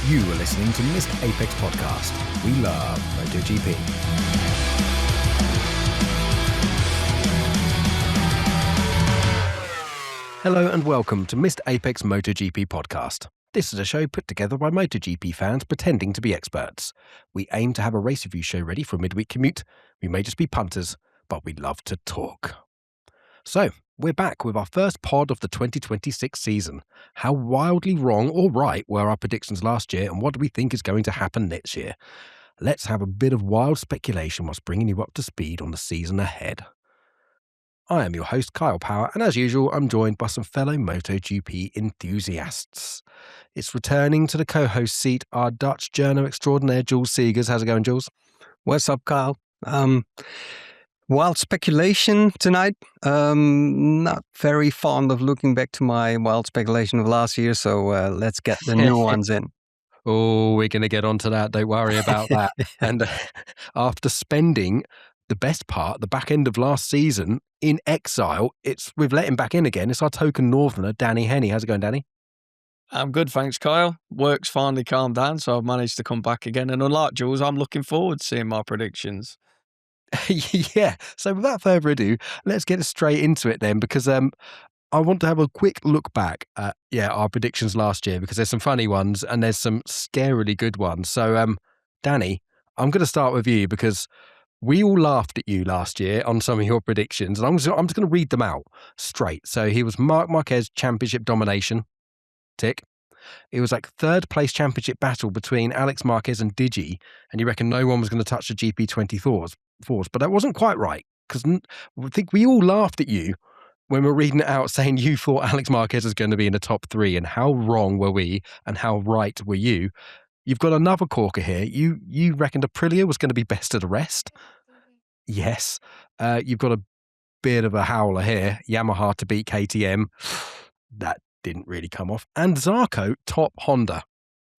You are listening to Missed Apex Podcast. We love MotoGP. Hello and welcome to Missed Apex MotoGP Podcast. This is a show put together by MotoGP fans pretending to be experts. We aim to have a race review show ready for a midweek commute. We may just be punters, but we love to talk. So, we're back with our first pod of the 2026 season. How wildly wrong or right were our predictions last year, and what do we think is going to happen next year? Let's have a bit of wild speculation whilst bringing you up to speed on the season ahead. I am your host, Kyle Power, and as usual, I'm joined by some fellow MotoGP enthusiasts. It's returning to the co-host seat, our Dutch journo extraordinaire, Jules Seegers. How's it going, Jules? What's up, Kyle? Wild speculation tonight. Not very fond of looking back to my wild speculation of last year, so let's get the new ones in. Oh, we're going to get onto that. Don't worry about that. And after spending the best part, the back end of last season, in exile, we've let him back in again. It's our token northerner, Danny Henny. How's it going, Danny? I'm good, thanks, Kyle. Work's finally calmed down, so I've managed to come back again. And unlike Jules, I'm looking forward to seeing my predictions. Yeah, so without further ado, let's get straight into it then, because I want to have a quick look back at our predictions last year, because there's some funny ones and there's some scarily good ones. So Danny, I'm going to start with you because we all laughed at you last year on some of your predictions, and I'm just going to read them out straight. So he was Marc Marquez championship domination, tick. It was like third place championship battle between Alex Marquez and Digi, and you reckon no one was going to touch the GP20 fours, but that wasn't quite right, because I think we all laughed at you when we were reading it out saying you thought Alex Marquez was going to be in the top three, and how wrong were we and how right were you? You've got another corker here. You reckoned Aprilia was going to be best of the rest. Yes. You've got a bit of a howler here. Yamaha to beat KTM. That didn't really come off. And Zarco top Honda.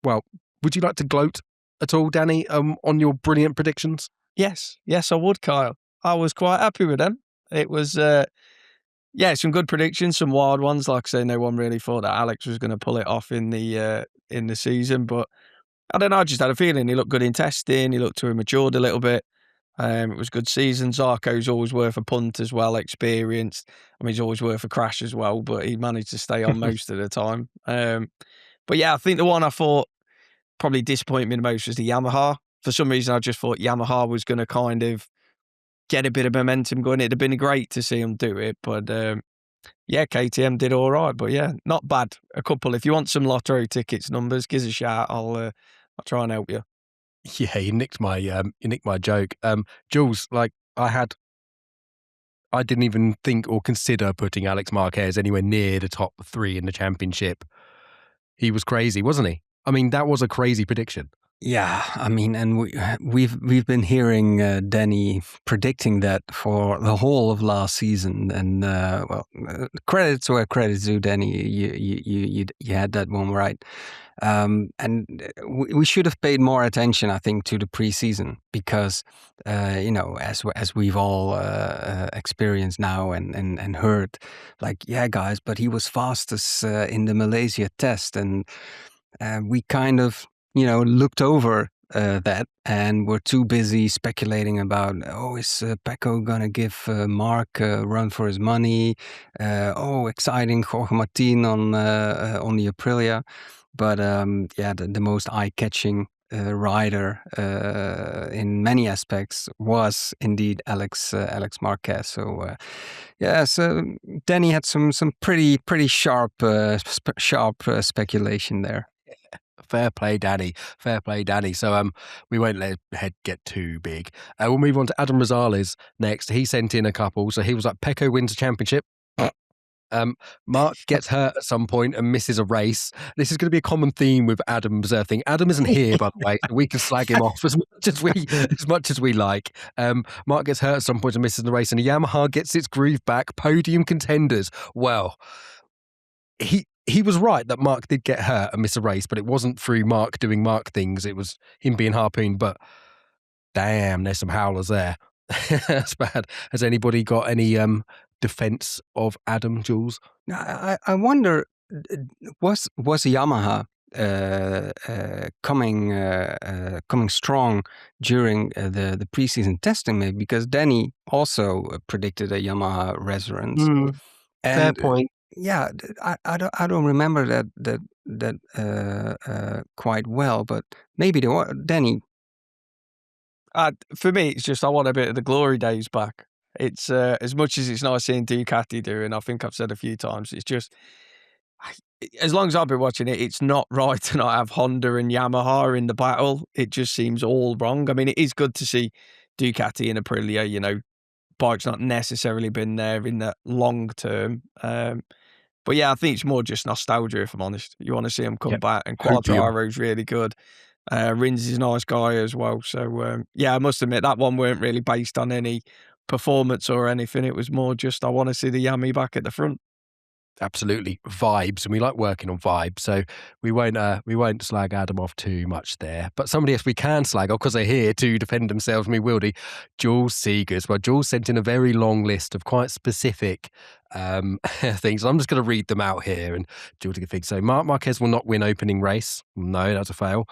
Well, would you like to gloat at all, Danny, on your brilliant predictions? Yes, I would, Kyle. I was quite happy with them. It was, some good predictions, some wild ones. Like I say, no one really thought that Alex was going to pull it off in the season. But I don't know, I just had a feeling he looked good in testing. He looked to have matured a little bit. It was a good season. Zarco's always worth a punt as well, experienced. I mean, he's always worth a crash as well, but he managed to stay on most of the time. But yeah, I think the one I thought probably disappointed me the most was the Yamaha. For some reason, I just thought Yamaha was going to kind of get a bit of momentum going. It'd have been great to see them do it, but KTM did all right. But yeah, not bad. A couple. If you want some lottery tickets numbers, give us a shout. I'll try and help you. Yeah, you nicked my joke. Jules, like I didn't even think or consider putting Alex Marquez anywhere near the top three in the championship. He was crazy, wasn't he? I mean, that was a crazy prediction. Yeah, I mean, and we've been hearing Danny predicting that for the whole of last season, and credits where credits due, Danny. You had that one right, and we should have paid more attention, I think, to the preseason because as we've all experienced now and heard, like, yeah, guys, but he was fastest in the Malaysia test, and we kind of looked over that and were too busy speculating about, is Pecco going to give Mark a run for his money? Exciting, Jorge Martin on the Aprilia. But the most eye-catching rider in many aspects was indeed Alex Marquez. So so Danny had some pretty sharp speculation there. Fair play, Danny. So we won't let head get too big. We'll move on to Adam Rosales next. He sent in a couple. So he was like, Pecco wins a championship. Mark gets hurt at some point and misses a race. This is going to be a common theme with Adam's thing. Adam isn't here, by the way, so we can slag him off as much as we like. Mark gets hurt at some point and misses the race, and Yamaha gets its groove back. Podium contenders. Well, he was right that Mark did get hurt and miss a race, but it wasn't through Mark doing Mark things. It was him being harpooned. But damn, there's some howlers there. That's bad. Has anybody got any defense of Adam, Jules? I wonder, was Yamaha coming strong during the preseason testing, maybe because Danny also predicted a Yamaha resurgence, Fair and point. yeah, I don't remember that quite well, but maybe Danny. For me, it's just I want a bit of the glory days back. It's as much as it's nice seeing Ducati do, and I think I've said a few times, it's just as long as I've been watching it, it's not right to not have Honda and Yamaha in the battle. It just seems all wrong. I mean, it is good to see Ducati and Aprilia, bike's not necessarily been there in the long term. But yeah, I think it's more just nostalgia, if I'm honest. You want to see them come Yep. back, and Opium. Quartararo's really good. Rins is a nice guy as well. So yeah, I must admit that one weren't really based on any performance or anything. It was more just I want to see the Yami back at the front. Absolutely vibes, and we like working on vibes, so we won't slag Adam off too much there. But somebody else we can slag off because they're here to defend themselves, me wildy, Jules Seegers. Well, Jules sent in a very long list of quite specific things. I'm just going to read them out here, and Jules took a thing. So Marc Marquez will not win opening race. No, that's a fail.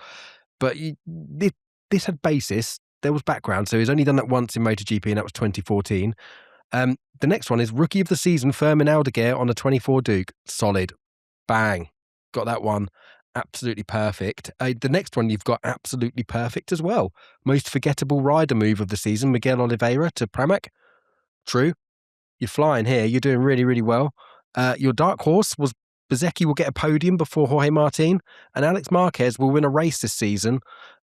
But this had basis. There was background, so he's only done that once in MotoGP, and that was 2014. The next one is Rookie of the Season, Fermin Aldeguer on a 24 Duke. Solid. Bang. Got that one. Absolutely perfect. The next one you've got absolutely perfect as well. Most forgettable rider move of the season, Miguel Oliveira to Pramac. True. You're flying here. You're doing really, really well. Your dark horse was Bezzecchi will get a podium before Jorge Martin, and Alex Marquez will win a race this season.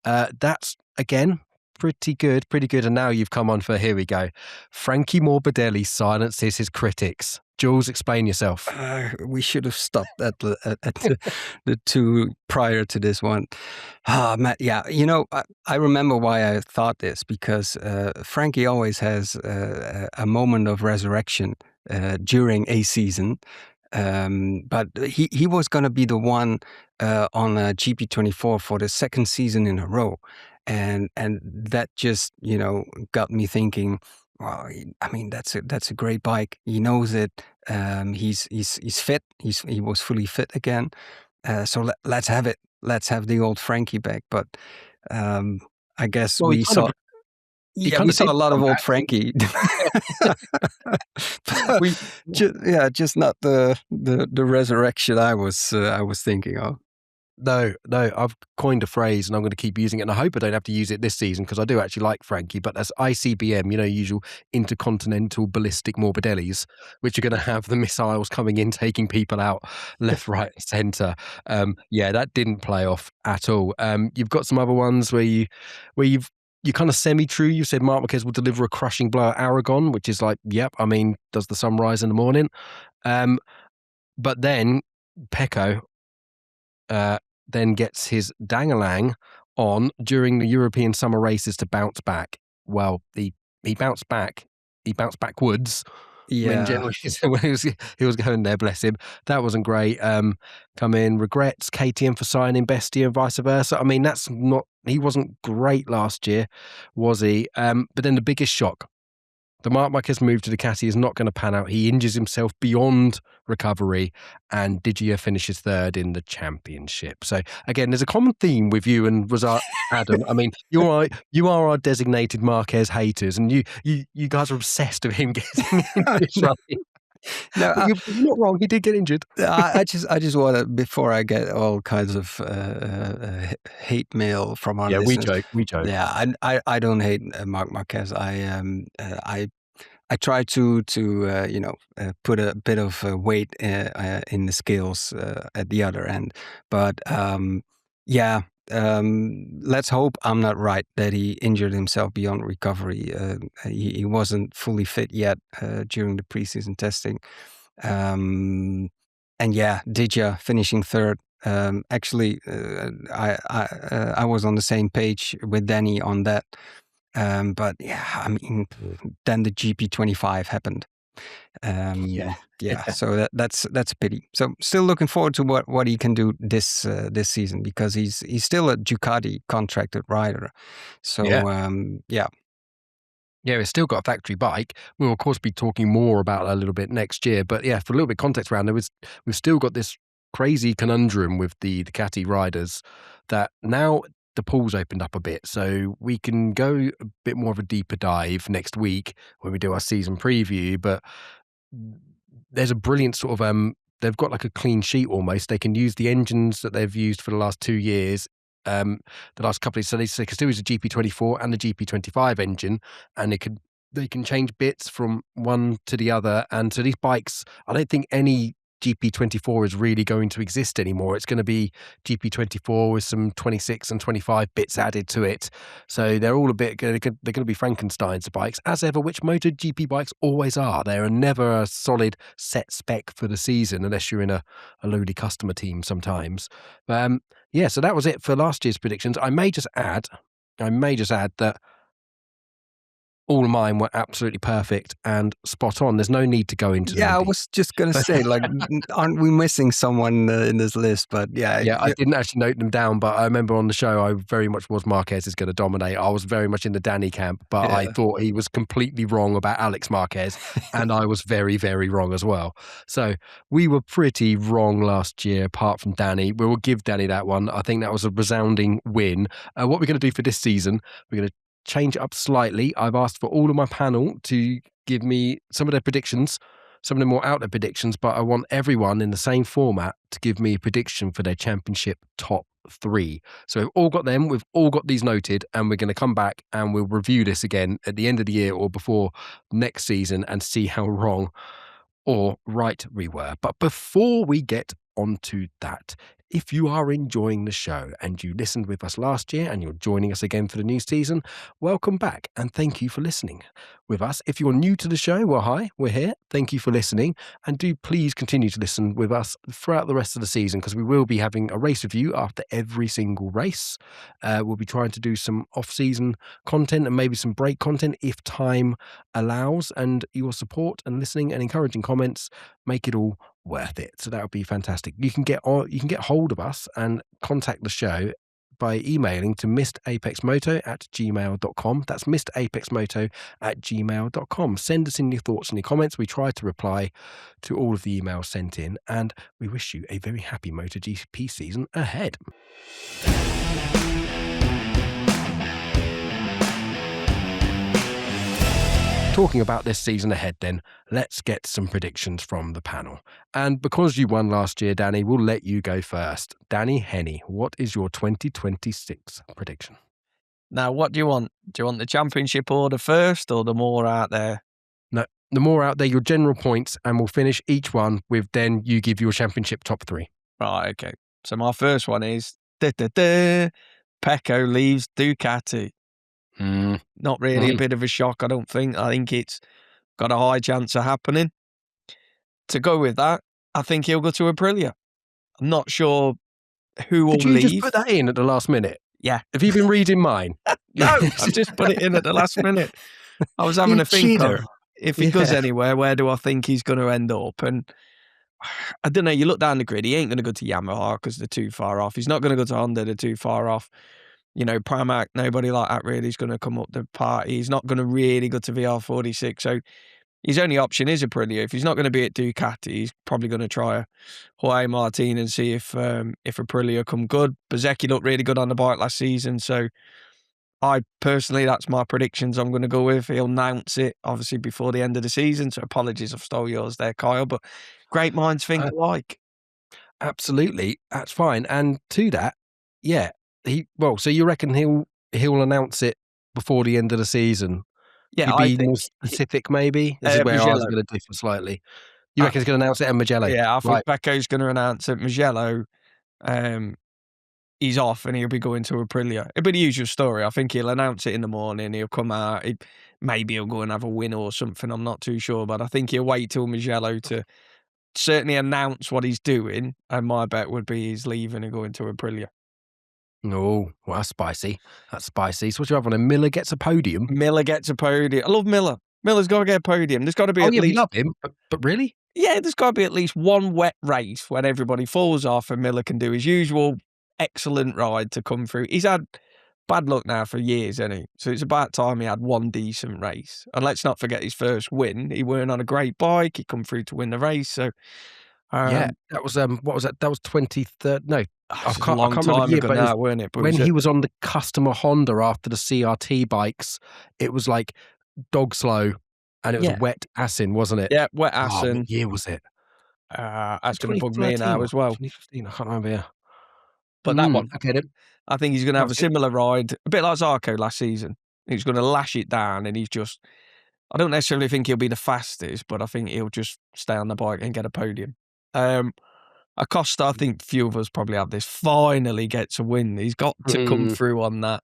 That's, again, pretty good. And now you've come on for, here we go. Frankie Morbidelli silences his critics. Jules, explain yourself. We should have stopped at the two prior to this one. Matt, yeah, I remember why I thought this, because Frankie always has a moment of resurrection during a season. But he was going to be the one on GP24 for the second season in a row. And that just, got me thinking, well, I mean, that's a great bike. He knows it. He's fit. He was fully fit again. So let's have it. Let's have the old Frankie back. But I guess we saw a lot of old back. Frankie. Just not the resurrection I was thinking of. No, I've coined a phrase and I'm going to keep using it, and I hope I don't have to use it this season because I do actually like Frankie, but that's ICBM, usual intercontinental ballistic Morbidellis, which are going to have the missiles coming in, taking people out left, right, centre. Yeah, that didn't play off at all. You've got some other ones where you're kind of semi-true. You said Marc Marquez will deliver a crushing blow at Aragon, which is like, yep, I mean, does the sun rise in the morning? But then Pecco then gets his dangalang on during the European summer races to bounce back. Well, he bounced back. He bounced backwards. Yeah. I mean, generally, when he was going there, bless him. That wasn't great. Come in, regrets KTM for signing Bestia and vice versa. I mean, he wasn't great last year, was he? But then the biggest shock, the Marc Marquez move to Ducati is not going to pan out. He injures himself beyond recovery, and Digia finishes third in the championship. So again, there's a common theme with you and Adam. I mean, you are our designated Marquez haters, and you guys are obsessed with him getting injured. No, you're not wrong. He did get injured. I just want to, before I get all kinds of hate mail from our listeners. We joke. Yeah, I don't hate Marc Marquez. I try to put a bit of weight in the scales at the other end, but let's hope I'm not right that he injured himself beyond recovery. He wasn't fully fit yet during the preseason testing. And yeah, Digia finishing third. Actually, I was on the same page with Danny on that. But yeah, I mean, then the GP25 happened. So that's a pity. So still looking forward to what he can do this season, because he's still a Ducati contracted rider. So yeah, we've still got a factory bike. We'll of course be talking more about that a little bit next year. But yeah, for a little bit of context around there, we've still got this crazy conundrum with the Ducati riders that now the pool's opened up a bit, so we can go a bit more of a deeper dive next week when we do our season preview. But there's a brilliant sort of they've got like a clean sheet almost. They can use the engines that they've used for the last 2 years, the last couple of, so they can still use the GP24 and the GP25 engine, and they can change bits from one to the other. And so these bikes, I don't think any GP24 is really going to exist anymore. It's going to be GP24 with some 26 and 25 bits added to it. So they're all they're going to be Frankenstein's bikes, as ever, which MotoGP bikes always are. They're never a solid set spec for the season unless you're in a lowly customer team sometimes. Yeah, so that was it for last year's predictions. I may just add that all of mine were absolutely perfect and spot on. There's no need to go into them. Yeah, I was just going to say, like, aren't we missing someone in this list? But yeah, I didn't actually note them down, but I remember on the show, I very much was Marquez is going to dominate. I was very much in the Danny camp, but I thought he was completely wrong about Alex Marquez, and I was very, very wrong as well. So we were pretty wrong last year, apart from Danny. We will give Danny that one. I think that was a resounding win. What we're going to do for this season, we're going to change it up slightly. I've asked for all of my panel to give me some of their predictions, some of the more out there predictions, but I want everyone in the same format to give me a prediction for their championship top 3. So we've all got them, we've all got these noted, and we're going to come back and we'll review this again at the end of the year or before next season and see how wrong or right we were. But before we get onto that, if you are enjoying the show and you listened with us last year and you're joining us again for the new season, welcome back and thank you for listening with us. If you're new to the show, well, hi, we're here. Thank you for listening, and do please continue to listen with us throughout the rest of the season, because we will be having a race review after every single race. We'll be trying to do some off-season content and maybe some break content if time allows, and your support and listening and encouraging comments make it all worth it. So that would be fantastic. You can get hold of us and contact the show by emailing to missedapexmoto@gmail.com. That's missedapexmoto@gmail.com. Send us in your thoughts and your comments. We try to reply to all of the emails sent in, and we wish you a very happy MotoGP season ahead. Talking about this season ahead then, let's get some predictions from the panel. And because you won last year, Danny, we'll let you go first. Danny Henny, what is your 2026 prediction? Now, what do you want? Do you want the championship order first or the more out there? No, the more out there, your general points, and we'll finish each one with then you give your championship top 3. Right, okay. So my first one is Pecco leaves Ducati. Not really a bit of a shock, I don't think. I think it's got a high chance of happening. To go with that, I think he'll go to Aprilia. I'm not sure who will leave. Did you just put that in at the last minute? Yeah. Have you been reading mine? No, I just put it in at the last minute. I was having a think of, if he goes anywhere, where do I think he's going to end up? And I don't know, you look down the grid, he ain't going to go to Yamaha because they're too far off. He's not going to go to Honda, they're too far off. You know, Pramac, nobody like that really is going to come up the party. He's not going to really go to VR46. So his only option is Aprilia. If he's not going to be at Ducati, he's probably going to try Jorge Martin and see if Aprilia come good. Bezzecchi looked really good on the bike last season. So I personally, that's my predictions I'm going to go with. He'll announce it, obviously, before the end of the season. So apologies, I've stole yours there, Kyle. But great minds think alike. Absolutely. That's fine. And to that, yeah. So you reckon he'll announce it before the end of the season? Yeah, I think more specific, maybe. This is where Mugello. I was going to differ slightly. You reckon he's going to announce it at Mugello? Yeah, I think Pecco's going to announce it. Mugello, he's off and he'll be going to Aprilia. It'll be the usual story. I think he'll announce it in the morning. He'll come out. Maybe he'll go and have a win or something. I'm not too sure, but I think he'll wait till Mugello to certainly announce what he's doing. And my bet would be he's leaving and going to Aprilia. No, well, that's spicy. That's spicy. So what do you have on him? Miller gets a podium? Miller gets a podium. I love Miller. Miller's got to get a podium. There's got to be at least... we love him, but really? Yeah, there's got to be at least one wet race when everybody falls off and Miller can do his usual excellent ride to come through. He's had bad luck now for years, hasn't he? So it's about time he had one decent race. And let's not forget his first win. He weren't on a great bike. He come through to win the race. So Yeah, that was what was that? That was 23rd. No, I It's a long can't remember the time year, ago but it was now, weren't it? But when he was on the customer Honda after the CRT bikes. It was like dog slow, and it was yeah, wet assing, wasn't it? yeah, wet Oh, what Assen. year was it? Was That's it going to bug me 2013 now or as well. 2015? I can't remember. Yeah. But that one, Okay then. I think he's going to That have was a good. similar ride, a bit like Zarco last season. He's going to lash it down, and he's just. I don't necessarily think he'll be the fastest, but I think he'll just stay on the bike and get a podium. Acosta, I think few of us probably have this. Finally gets a win. He's got to come through on that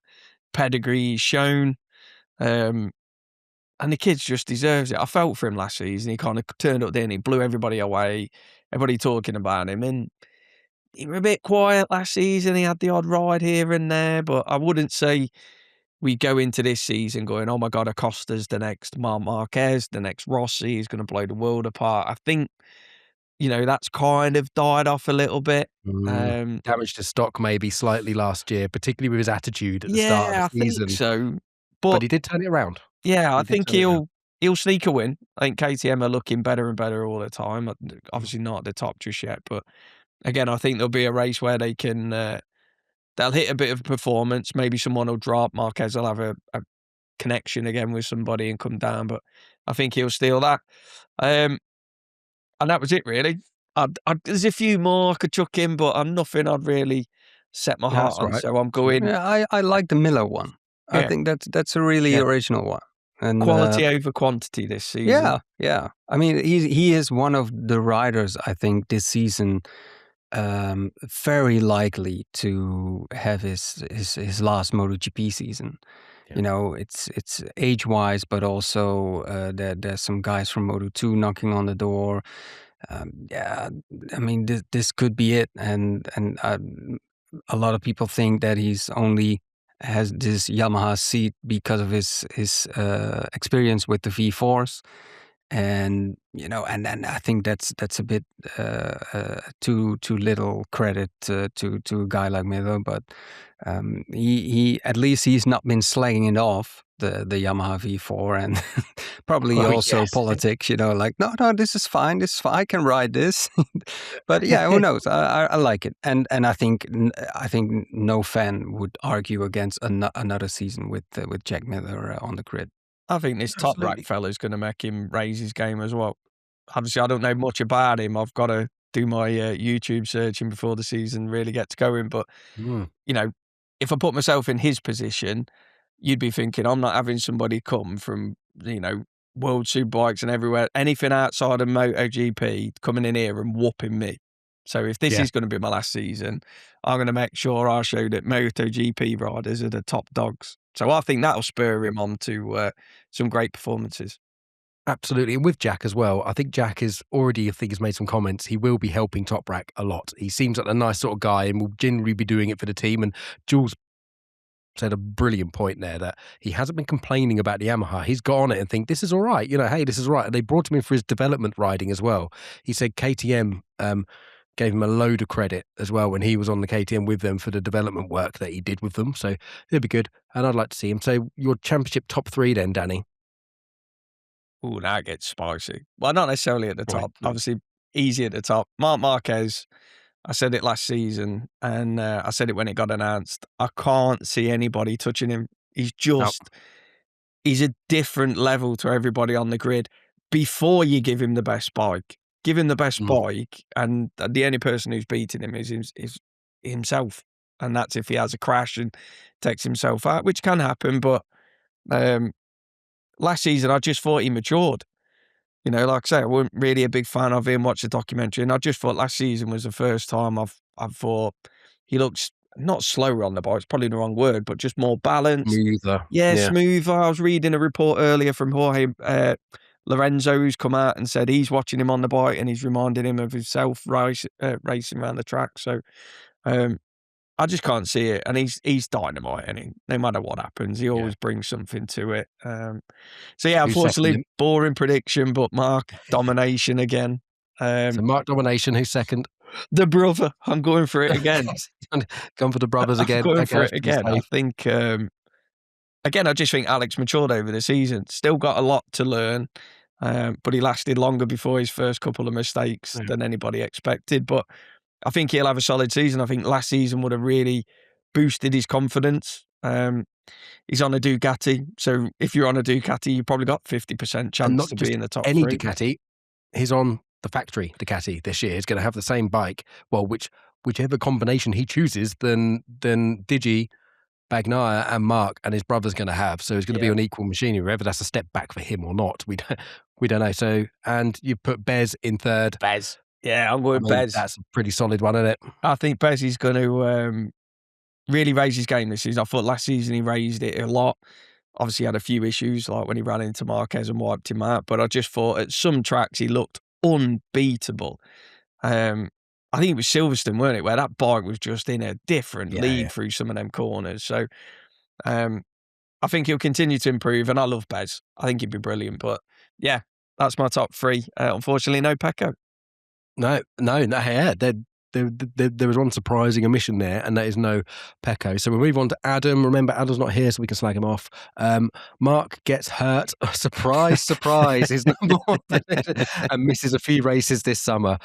pedigree he's shown. And the kid just deserves it. I felt for him last season. He kind of turned up there and he blew everybody away. Everybody talking about him. And he was a bit quiet last season. He had the odd ride here and there, but I wouldn't say we go into this season going, oh my God, Acosta's the next Marc Marquez, the next Rossi. He's going to blow the world apart. I think, that's kind of died off a little bit. Damaged his stock maybe slightly last year, particularly with his attitude at the start of Yeah, I the think season. so. But But he did turn it around. yeah, I He did think turn it around. he'll sneak a win. I think KTM are looking better and better all the time. Obviously not at the top just yet, but again, I think there'll be a race where they can they'll hit a bit of performance. Maybe someone will drop. Marquez will have a connection again with somebody and come down, but I think he'll steal that. And that was it really. There's a few more I could chuck in, but I'm nothing I'd really set my Yeah, heart that's on. right. So I'm going Yeah, I like the Miller one. I yeah, think that's a really yeah. original one. And Quality over quantity this season. yeah. I mean, he is one of the riders I think this season very likely to have his last MotoGP season. Yeah. It's age wise, but also there's some guys from Moto2 knocking on the door. Yeah, I mean this could be it, and a lot of people think that he's only has this Yamaha seat because of his experience with the V4s, and and then I think that's a bit too little credit to a guy like Miller, but he at least he's not been slagging it off the Yamaha V4 and probably Oh, also yes. politics, like no, this is fine, I can ride this. But yeah, who knows? I like it, and I think no fan would argue against another season with Jack Miller on the grid. I think this top rack Absolutely. fella's going to make him raise his game as well. Obviously, I don't know much about him. I've got to do my YouTube searching before the season really gets going. But, Mm. if I put myself in his position, you'd be thinking, I'm not having somebody come from, World Superbikes and everywhere, anything outside of MotoGP coming in here and whooping me. So if this Yeah. is going to be my last season, I'm going to make sure I show that MotoGP riders are the top dogs. So I think that'll spur him on to some great performances. Absolutely. And with Jack as well, I think Jack is already, I think he's made some comments. He will be helping Top Rack a lot. He seems like a nice sort of guy and will generally be doing it for the team. And Jules said a brilliant point there that he hasn't been complaining about the Yamaha. He's got on it and think this is all right. Hey, this is all right. And they brought him in for his development riding as well. He said KTM gave him a load of credit as well when he was on the KTM with them for the development work that he did with them. So it'll be good. And I'd like to see him. So your championship top three then, Danny? Ooh, that gets spicy. Well, not necessarily at the Right. top. Obviously, easy at the top. Marc Marquez, I said it last season, and I said it when it got announced. I can't see anybody touching him. He's No. he's a different level to everybody on the grid. Before you give him the best bike, give him the best bike, and the only person who's beating him is himself. And that's if he has a crash and takes himself out, which can happen. But last season, I just thought he matured. Like I say, I wasn't really a big fan of him. Watched the documentary, and I just thought last season was the first time I've thought he looks not slower on the bike. It's probably the wrong word, but just more balanced. Smoother. Yeah, Yeah. smoother. I was reading a report earlier from Jorge Lorenzo, who's come out and said he's watching him on the bike and he's reminding him of himself racing around the track. So I just can't see it, and he's dynamite, and no matter what happens, he always brings something to it. So yeah, Who's second unfortunately, then? boring prediction, but Mark domination again. So Mark domination, who's second? The brother, I'm going for it again. Gone for the brothers I'm again. going Okay, for that's it pretty again. I safe. think again, I just think Alex matured over the season. Still got a lot to learn. but he lasted longer before his first couple of mistakes than anybody expected. But I think he'll have a solid season. I think last season would have really boosted his confidence. He's on a Ducati, so if you're on a Ducati, you've probably got 50% chance And not to just be in the top any 3. Ducati. He's on the factory Ducati this year. He's going to have the same bike. Well, whichever combination he chooses, then Digi, Bagnaia, and Mark and his brother's going to have. So he's going to be on equal machinery. Whether that's a step back for him or not, we don't know. So, and you put Bez in third. Bez. Yeah, I'm going Bez. That's a pretty solid one, isn't it? I think Bez is going to really raise his game this season. I thought last season he raised it a lot. Obviously, he had a few issues, like when he ran into Marquez and wiped him out. But I just thought at some tracks he looked unbeatable. I think it was Silverstone, weren't it, where that bike was just in a different league through some of them corners. So I think he'll continue to improve, and I love Bez. I think he'd be brilliant. But yeah, that's my top 3. Unfortunately, no Pecco. No, yeah. There was one surprising omission there, and that is no Pecco. So we'll move on to Adam. Remember, Adam's not here, so we can slag him off. Mark gets hurt. Surprise, surprise. He's number 1 and misses a few races this summer.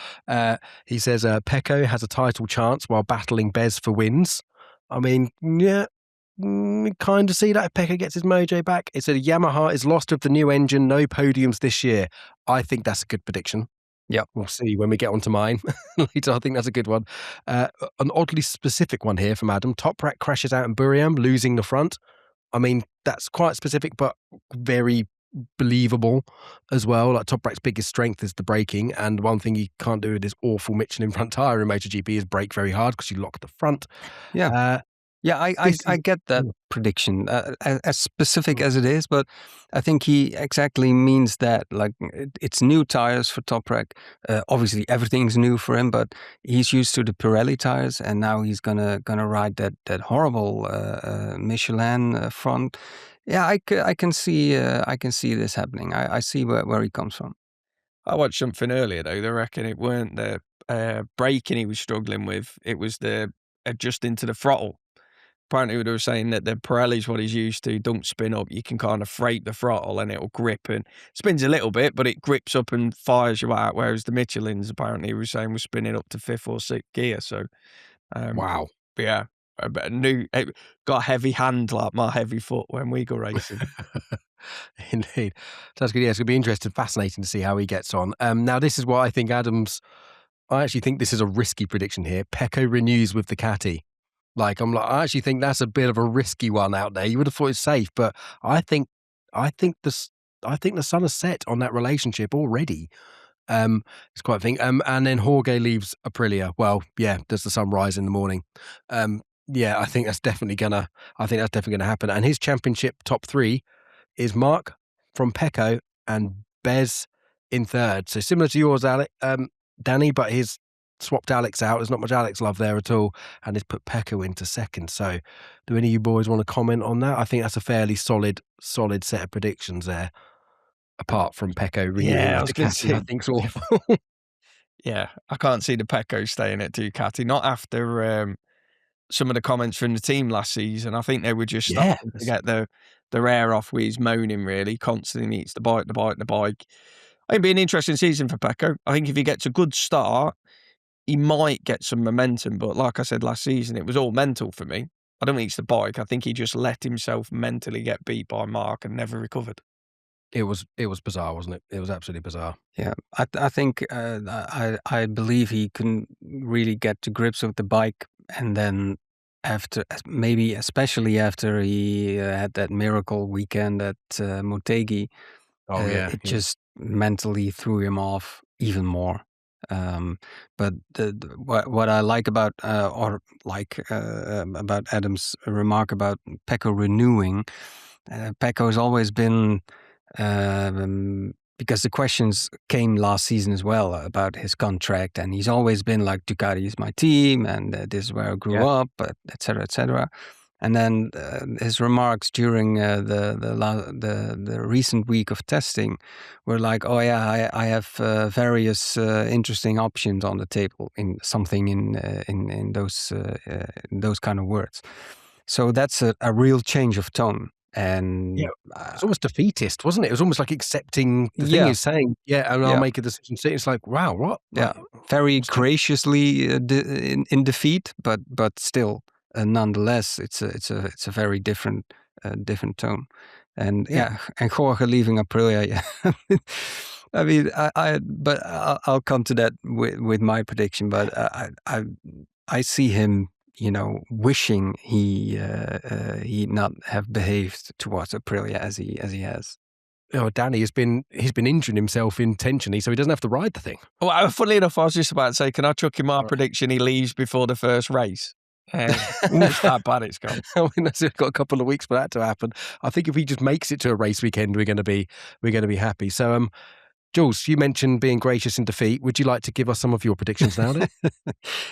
He says Pecco has a title chance while battling Bez for wins. I mean, yeah. Kind of see that if Pecco gets his mojo back. It said Yamaha is lost with the new engine, no podiums this year. I think that's a good prediction. Yeah, we'll see when we get onto mine later. I think that's a good one. An oddly specific one here from Adam. Toprak crashes out in Buriram, losing the front. I mean, that's quite specific, but very believable as well. Like Toprak's biggest strength is the braking, and one thing you can't do with this awful Michelin front tire in MotoGP is brake very hard because you lock the front. I get that prediction, as specific as it is, but I think he exactly means that. Like, it's new tires for Toprak. Obviously, everything's new for him, but he's used to the Pirelli tires, and now he's gonna ride that horrible Michelin front. Yeah, I can see this happening. I see where he comes from. I watched something earlier though. They reckon it weren't the braking he was struggling with; it was the adjusting to the throttle. Apparently, they were saying that the Pirelli's what he's used to, don't spin up. You can kind of freight the throttle and it'll grip, and spins a little bit, but it grips up and fires you out. Whereas the Michelin's, apparently, he was saying, was spinning up to 5th or 6th gear. So, wow. Yeah, it got a heavy hand like my heavy foot when we go racing. Indeed. Sounds good. Yeah, it's going to be interesting, fascinating to see how he gets on. Now, this is what I think I actually think this is a risky prediction here. Pecco renews with the Ducati. I actually think that's a bit of a risky one out there. You would have thought it's safe, but I think the sun is set on that relationship already. It's quite a thing. And then Jorge leaves Aprilia. Well, yeah, does the sun rise in the morning? Yeah, I think that's definitely gonna happen. And his championship top 3 is Mark from Pecco and Bez in third. So similar to yours, Danny, but his swapped Alex out. There's not much Alex love there at all, and he's put Pecco into second. So do any of you boys want to comment on that? I think that's a fairly solid set of predictions there, apart from Pecco renewing with Ducati. I think it's awful. Yeah, I can't see the Pecco staying at Ducati, not after some of the comments from the team last season. I think they were just starting to get their air off with his moaning, really. Constantly needs the bike. I think it'd be an interesting season for Pecco. I think if he gets a good start, he might get some momentum, but like I said last season, it was all mental for me. I don't think it's the bike. I think he just let himself mentally get beat by Mark and never recovered. It was bizarre, wasn't it? It was absolutely bizarre. Yeah, I think I believe he can really get to grips with the bike, and then after, maybe especially after he had that miracle weekend at Motegi, it just mentally threw him off even more. But what I like about about Adam's remark about Pecco renewing, Pecco has always been, because the questions came last season as well about his contract, and he's always been like, Ducati is my team, and this is where I grew up, etc., etc. And then his remarks during the recent week of testing were like, "Oh yeah, I have various interesting options on the table," in something in those kind of words. So that's a real change of tone. And Yeah, it's almost defeatist, wasn't it? It was almost like accepting the thing he's saying. Yeah, and I'll make a decision. It's like, wow, what? Yeah, very graciously in defeat, but still, nonetheless, it's a very different tone. And and Jorge leaving Aprilia. Yeah, I mean, I'll come to that with my prediction. But I see him, wishing he not have behaved towards Aprilia as he has. Danny he's been injuring himself intentionally, so he doesn't have to ride the thing. Well, funnily enough, I was just about to say, can I chuck in my prediction? He leaves before the first race. That's how bad it's gone. I mean, we've got a couple of weeks for that to happen. I think if he just makes it to a race weekend, we're going to be happy. So, Jules, you mentioned being gracious in defeat. Would you like to give us some of your predictions now?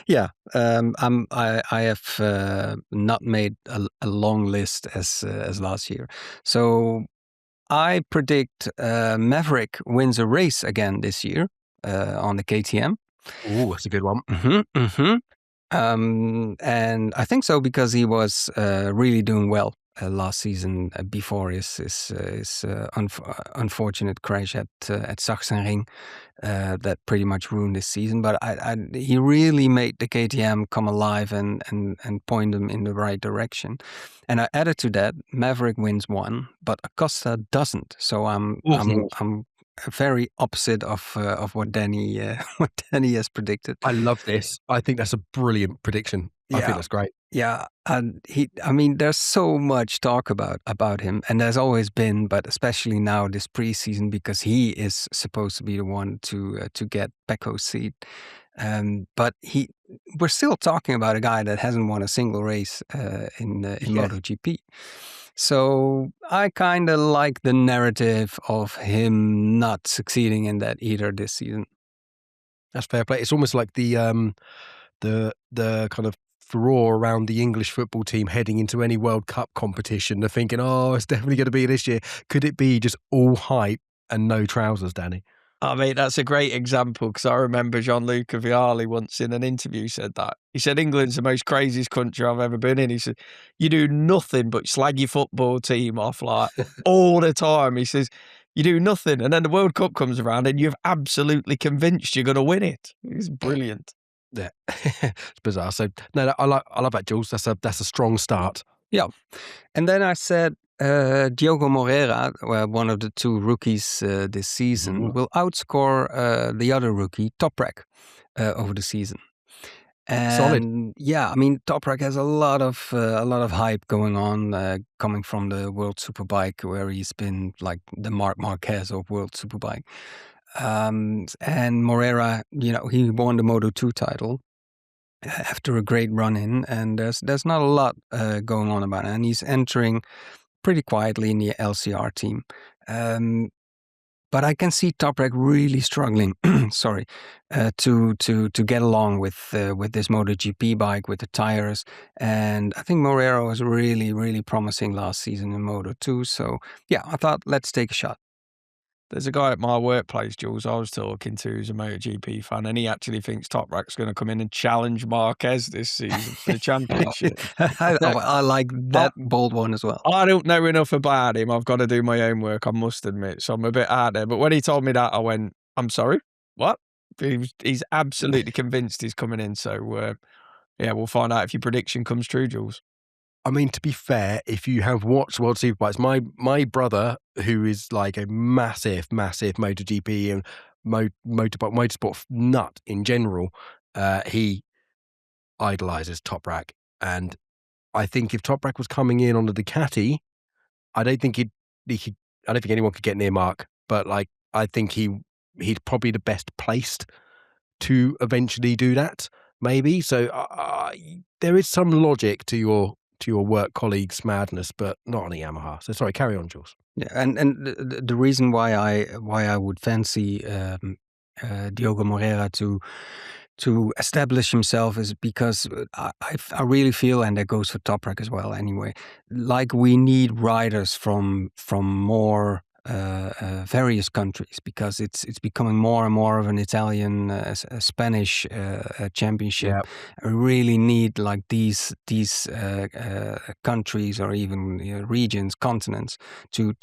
Yeah, I have not made a long list as last year, so I predict Maverick wins a race again this year on the KTM. Oh, that's a good one. And I think so because he was really doing well last season before his unfortunate crash at Sachsenring that pretty much ruined his season. But he really made the KTM come alive and point them in the right direction. And I added to that, Maverick wins one, but Acosta doesn't. So I'm very opposite of what Danny has predicted. I love this. I think that's a brilliant prediction. I think that's great. Yeah, and there's so much talk about him, and there's always been, but especially now this preseason because he is supposed to be the one to get Pecco's seat. But we're still talking about a guy that hasn't won a single race in MotoGP. So I kind of like the narrative of him not succeeding in that either this season. That's fair play. It's almost like the kind of furore around the English football team heading into any World Cup competition. They're thinking, oh, it's definitely going to be this year. Could it be just all hype and no trousers, Danny? I mean, that's a great example because I remember Gianluca Vialli once in an interview said that. He said, England's the most craziest country I've ever been in. He said, you do nothing but slag your football team off like all the time. He says, you do nothing. And then the World Cup comes around and you've absolutely convinced you're going to win it. It's brilliant. Yeah, it's bizarre. So no, I love that, Jules. That's a strong start. Yeah, and then I said Diogo Moreira, one of the two rookies this season, will outscore the other rookie, Toprak, over the season. And solid. Yeah, I mean, Toprak has a lot of hype going on, coming from the World Superbike, where he's been like the Marc Marquez of World Superbike. And Moreira, he won the Moto2 title after a great run in, and there's not a lot going on about it. And he's entering pretty quietly in the LCR team. But I can see Toprak really struggling, to get along with this MotoGP bike, with the tires. And I think Moreira was really, really promising last season in Moto2. So yeah, I thought let's take a shot. There's a guy at my workplace, Jules, I was talking to, who's a MotoGP fan, and he actually thinks Toprak's going to come in and challenge Marquez this season for the championship. I like that bold one as well. I don't know enough about him. I've got to do my own work, I must admit. So I'm a bit out there. But when he told me that, I went, I'm sorry, what? He's absolutely convinced he's coming in. So, yeah, we'll find out if your prediction comes true, Jules. I mean, to be fair, if you have watched World Superbikes, my brother, who is like a massive MotoGP and motorsport nut in general, he idolizes Toprak, and I think if Toprak was coming in on the Ducati, I don't think anyone could get near Mark, but like I think he'd probably the best placed to eventually do that, maybe. So there is some logic to your work colleagues' madness, but not on a Yamaha. So sorry, carry on, Jules. Yeah, and the reason why I would fancy Diogo Moreira to establish himself is because I really feel, and that goes for Toprak as well anyway, like we need riders from more various countries, because it's becoming more and more of an Italian, Spanish championship. Yeah. I really need like these countries, or even regions, continents, to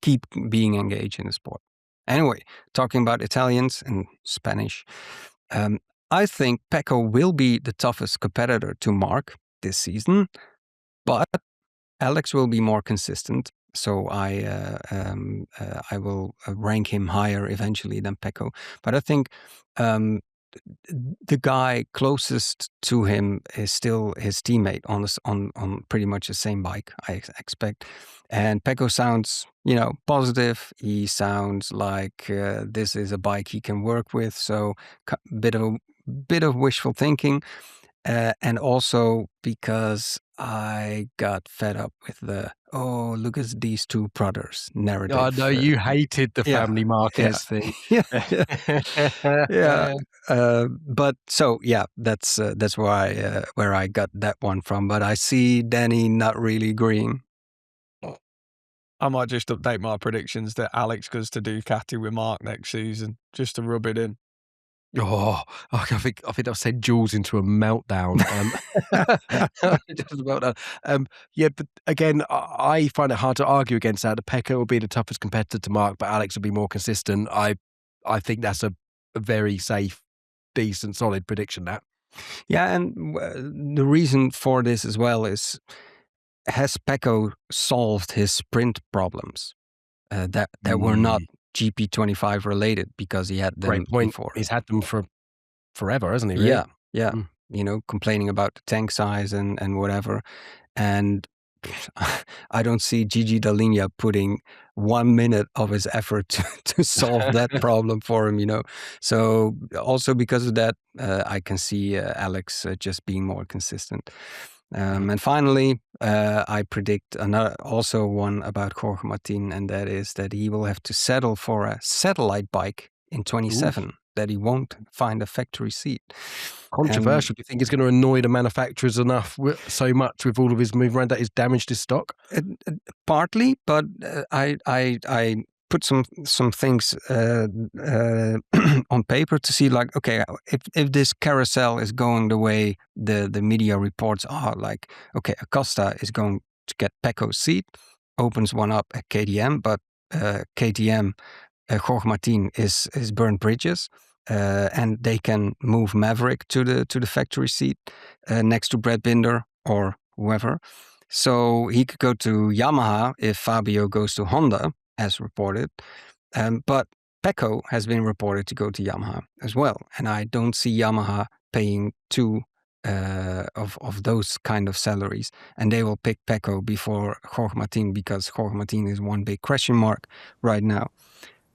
keep being engaged in the sport. Anyway, talking about Italians and Spanish, I think Pecco will be the toughest competitor to Mark this season, but Alex will be more consistent, so I will rank him higher eventually than Pecco. But I think the guy closest to him is still his teammate on pretty much the same bike, I expect. And Pecco sounds, positive. He sounds like this is a bike he can work with. So bit of wishful thinking. And also because I got fed up with the look at these two brothers narrative. Oh, no, you hated the family Marquez thing. Yeah. But so that's where I got that one from. But I see Danny not really agreeing. I might just update my predictions that Alex goes to Ducati with Mark next season, just to rub it in. Oh, I think I've sent Jules into a meltdown. Just a meltdown. Yeah, but again, I find it hard to argue against that. The Pecco will be the toughest competitor to Mark, but Alex will be more consistent. I think that's a very safe, decent, solid prediction. That. Yeah, and the reason for this as well is, has Pecco solved his sprint problems that were not GP25 related, because he had them Great point. before? He's had them for forever, hasn't he? Really? Yeah. Complaining about the tank size and whatever. And I don't see Gigi Dall'Igna putting 1 minute of his effort to solve that problem for him, So also because of that, I can see Alex just being more consistent. And finally, I predict also one about Jorge Martin, and that is that he will have to settle for a satellite bike in 27, that he won't find a factory seat. Controversial. Do you think it's going to annoy the manufacturers enough so much with all of his move around that he's damaged his stock? Partly, but I put some things on paper to see, like, okay, if this carousel is going the way the media reports are, like, okay, Acosta is going to get Pecco's seat, opens one up at KTM, but KTM, Jorge Martin is burned bridges. And they can move Maverick to the factory seat next to Brad Binder or whoever. So he could go to Yamaha if Fabio goes to Honda, as reported. But Pecco has been reported to go to Yamaha as well. And I don't see Yamaha paying two of those kind of salaries. And they will pick Pecco before Jorge Martin, because Jorge Martin is one big question mark right now.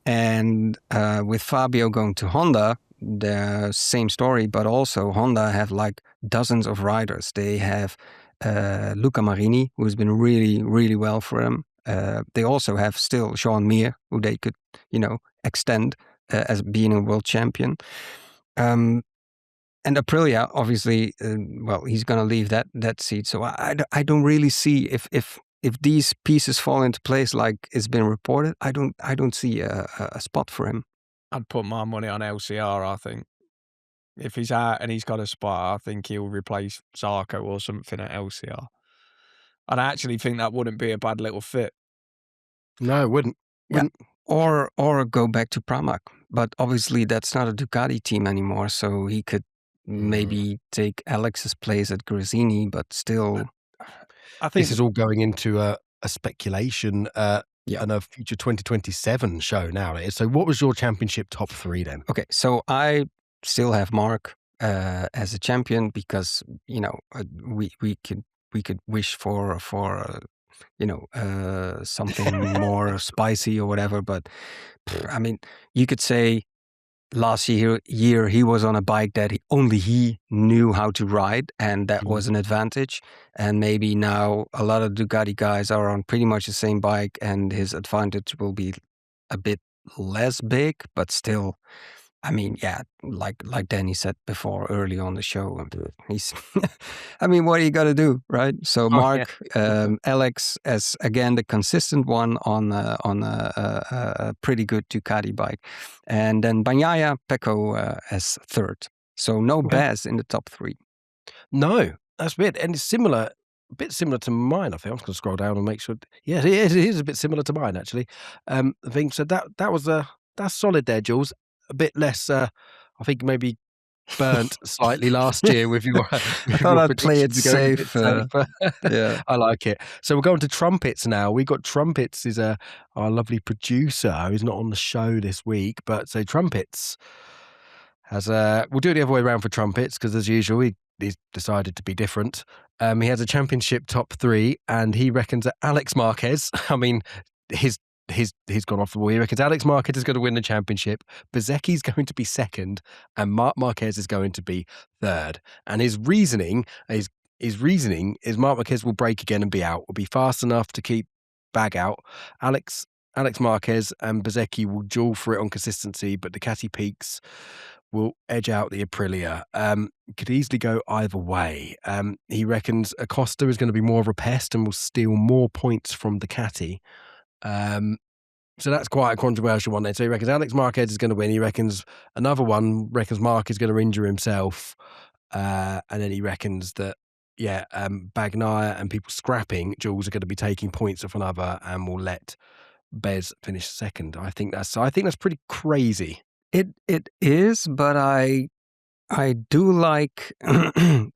And with Fabio going to Honda, the same story, but also Honda have like dozens of riders. They have Luca Marini, who has been really, really well for them. They also have still Jean Mir, who they could, extend as being a world champion. And Aprilia, obviously, he's going to leave that seat. So I don't really see if these pieces fall into place like it's been reported, I don't see a spot for him. I'd put my money on LCR, I think. If he's out and he's got a spot, I think he'll replace Zarco or something at LCR. And I actually think that wouldn't be a bad little fit. No, it wouldn't. Yeah. Or go back to Pramac. But obviously that's not a Ducati team anymore, so he could maybe take Alex's place at Gresini, but still... I think this is all going into a speculation and a future 2027 show now. So what was your championship top 3 then? Okay, so I still have Mark as a champion, because, we could wish for something more spicy or whatever. But I mean, you could say last year he was on a bike that only he knew how to ride, and that was an advantage. And maybe now a lot of Ducati guys are on pretty much the same bike, and his advantage will be a bit less big, but still I mean, yeah, like Danny said before early on the show, he's. I mean, what are you gonna do, right? So Oh, yeah. Mark, Alex as again the consistent one on a pretty good Ducati bike, and then Bagnaia, Pecco as third. So no Okay. Baz in the top three. No, that's weird. And it's similar, a bit similar to mine, I think. I'm just going to scroll down and make sure. Yeah, it is a bit similar to mine, actually. I think so. That was that's solid there, Jules. A bit less, I think maybe burnt slightly last year with your I with thought your I'd play it predictions going a bit safe. safer. Yeah. I like it. So we're going to Trumpets now. We got Trumpets is our lovely producer who's not on the show this week, but so Trumpets has we'll do it the other way around for Trumpets because as usual he's decided to be different. He has a championship top three, and he reckons that Alex Marquez. I mean, he's gone off the wall. He reckons Alex Marquez is going to win the championship. Bezecchi's going to be second, and Marc Marquez is going to be third. And his reasoning is Marc Marquez will break again and be out. Will be fast enough to keep Bag out. Alex Marquez and Bezecchi will duel for it on consistency, but Ducati Peaks will edge out the Aprilia. Could easily go either way. He reckons Acosta is going to be more of a pest and will steal more points from Ducati. So that's quite a controversial one there. So he reckons Alex Marquez is going to win. He reckons another one reckons Mark is going to injure himself. And then he reckons that, Bagnaia and people scrapping Jules are going to be taking points off another and will let Bez finish second. I think that's pretty crazy. It is, but I do like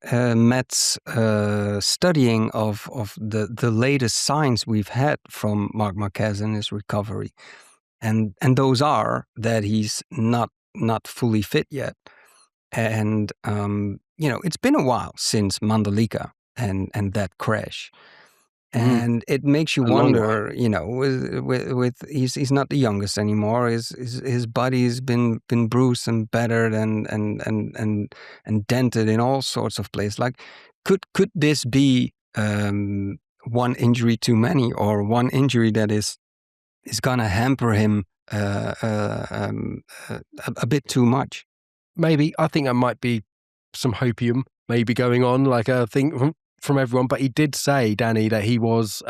Matt's studying of the latest signs we've had from Marc Marquez in his recovery, and those are that he's not fully fit yet, and it's been a while since Mandalika and that crash. And it makes you A long wonder, with he's not the youngest anymore. His body's been bruised and battered and dented in all sorts of places. Like, could this be one injury too many, or one injury that is gonna hamper him a bit too much? Maybe. I think there might be some hopium maybe going on, like I think from everyone. But he did say, Danny, that he was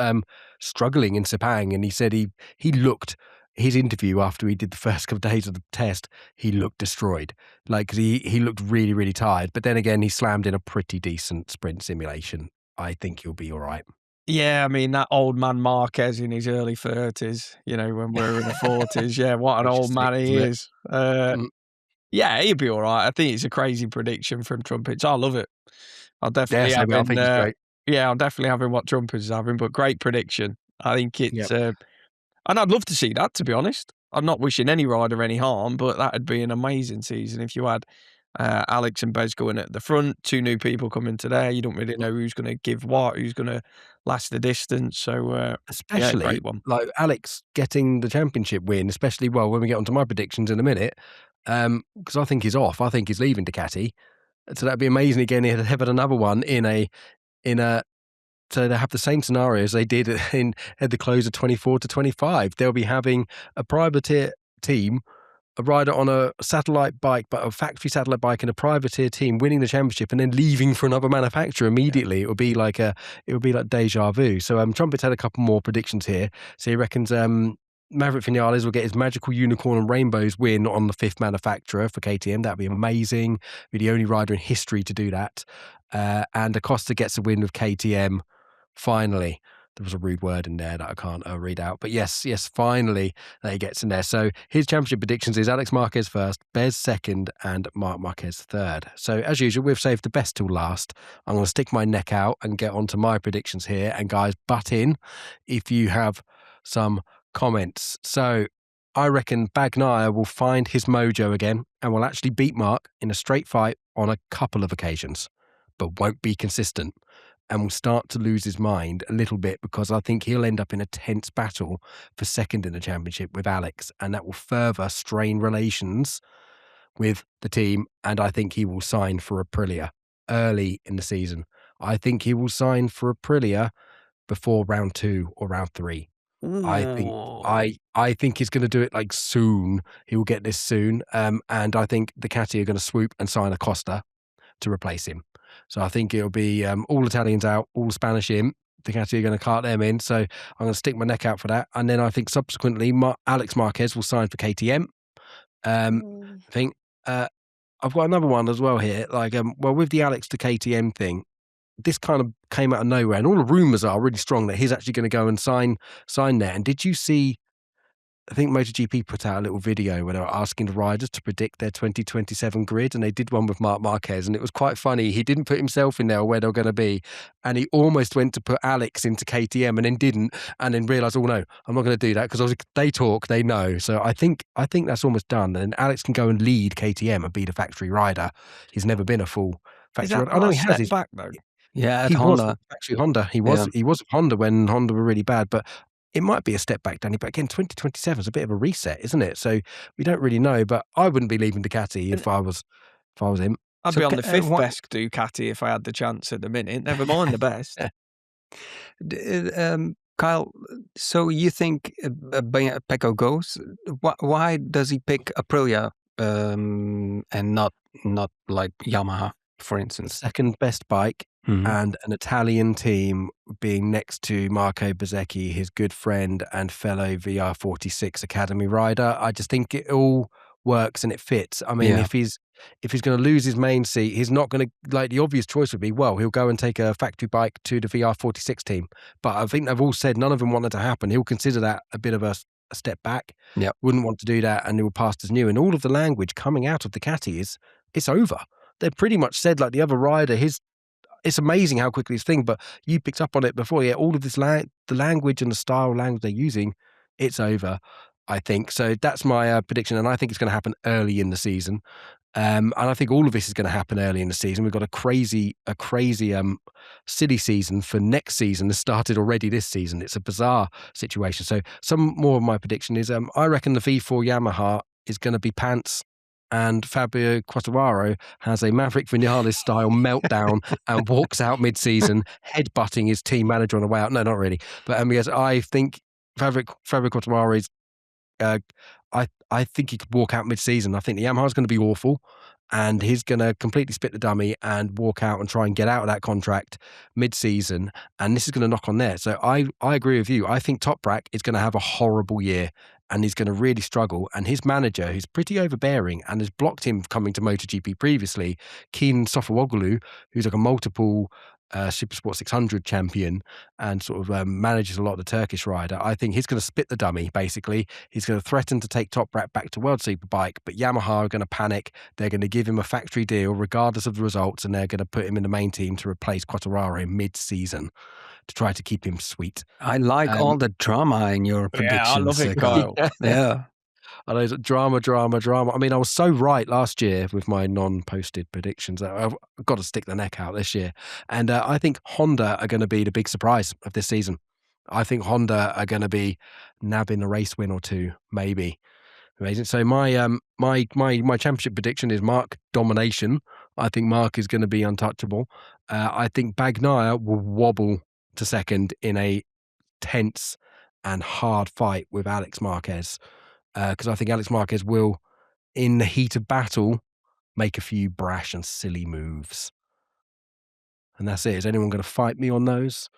struggling in Sepang, and he said he looked, his interview after he did the first couple of days of the test, he looked destroyed. Like he looked really, really tired. But then again, he slammed in a pretty decent sprint simulation. I think he'll be all right. Yeah, I mean, that old man Marquez in his early 30s, when we're in the 40s. Yeah, what an Which old is man sick, he isn't it? is. Mm. Yeah, he'd be all right. I think it's a crazy prediction from Trumpets. I love it. I'll Yeah, definitely same here. I think he's great. I'll definitely having what Trumpets is having, but great prediction. I think it's, Yep. and I'd love to see that, to be honest. I'm not wishing any rider any harm, but that'd be an amazing season if you had Alex and Bez going at the front, two new people coming to there. You don't really know who's going to give what, who's going to last the distance. So, yeah, Especially great one. like Alex getting the championship win, especially when we get onto my predictions in a minute, because I think he's off. I think he's leaving Ducati. So that'd be amazing again. He'd have another one in a so they have the same scenario as they did at the close of 24 to 25. They'll be having a privateer team, a rider on a satellite bike, but a factory satellite bike, and a privateer team winning the championship and then leaving for another manufacturer immediately. It would be like deja vu. So Trumpets had a couple more predictions here. So he reckons Maverick Vinales will get his magical unicorn and rainbows win on the fifth manufacturer for KTM. That'd be amazing. Be the only rider in history to do that. And Acosta gets a win with KTM. Finally, there was a rude word in there that I can't read out. But yes, finally that he gets in there. So his championship predictions is Alex Marquez first, Bez second, and Marc Marquez third. So as usual, we've saved the best till last. I'm going to stick my neck out and get onto my predictions here. And guys, butt in if you have some comments. So I reckon Bagnaia will find his mojo again and will actually beat Mark in a straight fight on a couple of occasions, but won't be consistent. And will start to lose his mind a little bit because I think he'll end up in a tense battle for second in the championship with Alex, and that will further strain relations with the team. And I think he will sign for Aprilia early in the season. I think he will sign for Aprilia before round 2 or round 3. I think Ooh. I think he's gonna do it, like, soon. He will get this soon, and I think Ducati are gonna swoop and sign a Costa to replace him. So I think it'll be, all Italians out, all Spanish in. Ducati are gonna cart them in, so I'm gonna stick my neck out for that, and then I think subsequently, Alex Marquez will sign for KTM. I think, uh, I've got another one as well here, like, well, with the Alex to KTM thing, this kind of came out of nowhere, and all the rumors are really strong that he's actually gonna go and sign there, and did you see I think MotoGP put out a little video where they were asking the riders to predict their 2027 grid, and they did one with Marc Marquez, and it was quite funny. He didn't put himself in there or where they were gonna be, and he almost went to put Alex into KTM and then didn't, and then realised, "Oh, no, I'm not gonna do that," 'cause obviously they talk, they know. So I think that's almost done, and Alex can go and lead KTM and be the factory rider. He's never been a full Is factory that rider. I know not a he has. step back though? Yeah, at He was Honda. actually Honda. Yeah. He was Honda when Honda were really bad, but it might be a step back, Danny. But again, 2027 is a bit of a reset, isn't it? So we don't really know. But I wouldn't be leaving Ducati And if I was him. I'd So, be on the fifth what? best Ducati if I had the chance at the minute. Never mind the best. Kyle, so you think Pecco goes? Why does he pick Aprilia and not like Yamaha, for instance? Second best bike Mhm. and an Italian team being next to Marco Bezzecchi, his good friend and fellow VR46 Academy rider. I just think it all works and it fits. I mean, Yeah. if he's going to lose his main seat, he's not going to like the obvious choice would be, well, he'll go and take a factory bike to the VR46 team. But I think they've all said none of them want it to happen. He'll consider that a bit of a step back. Yep. Wouldn't want to do that, and he will pass as new. And all of the language coming out of Ducati is it's over. They've pretty much said like the other rider, it's amazing how quickly this thing, but you picked up on it before. Yeah, all of this the language and the style of language they're using, it's over, I think. So that's my prediction, and I think it's going to happen early in the season. And I think all of this is going to happen early in the season. We've got a crazy, silly season for next season that started already this season. It's a bizarre situation. So some more of my prediction is, I reckon the V4 Yamaha is going to be pants, and Fabio Quartararo has a Maverick Vinales style meltdown and walks out mid-season, headbutting his team manager on the way out. No, not really. But yes, I think Fabio Quartararo is I think he could walk out mid-season. I think the Yamaha's going to be awful, and he's going to completely spit the dummy and walk out and try and get out of that contract mid-season, and this is going to knock on there. So I agree with you. I think Toprak is going to have a horrible year, and he's going to really struggle. And his manager, who's pretty overbearing and has blocked him coming to MotoGP previously, Keen Sofawoglu, who's like a multiple Supersport 600 champion and sort of manages a lot of the Turkish rider. I think he's going to spit the dummy, basically. He's going to threaten to take Toprak back to World Superbike, but Yamaha are going to panic. They're going to give him a factory deal regardless of the results, and they're going to put him in the main team to replace Quartararo mid-season to try to keep him sweet. I like all the drama in your predictions. Yeah, I love it, Kyle. Kyle. Yeah. I know, it's drama. I mean, I was so right last year with my non-posted predictions. I've got to stick the neck out this year. And I think Honda are going to be the big surprise of this season. I think Honda are going to be nabbing a race win or two, maybe. Amazing. So my championship prediction is Mark domination. I think Mark is going to be untouchable. I think Bagnaia will wobble to second in a tense and hard fight with Alex Marquez. Because I think Alex Marquez will, in the heat of battle, make a few brash and silly moves. And that's it. Is anyone going to fight me on those?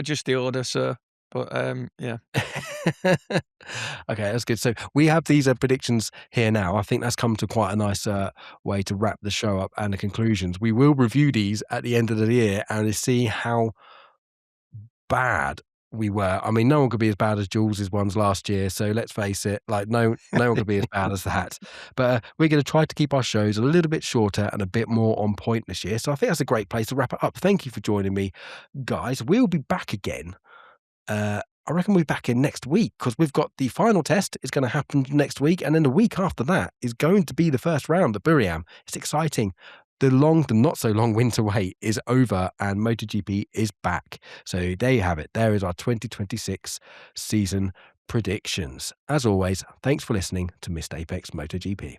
Just the order, sir. But yeah. Okay, that's good. So we have these predictions here now. I think that's come to quite a nice way to wrap the show up and the conclusions. We will review these at the end of the year and see how bad we were. I mean, no one could be as bad as Jules's ones last year. So let's face it, like no one could be as bad as that. But we're going to try to keep our shows a little bit shorter and a bit more on point this year. So I think that's a great place to wrap it up. Thank you for joining me, guys. We'll be back again. I reckon we'll be back in next week because we've got the final test is going to happen next week. And then the week after that is going to be the first round at Buriram. It's exciting. The not so long winter wait is over and MotoGP is back. So there you have it. There is our 2026 season predictions. As always, thanks for listening to Missed Apex MotoGP.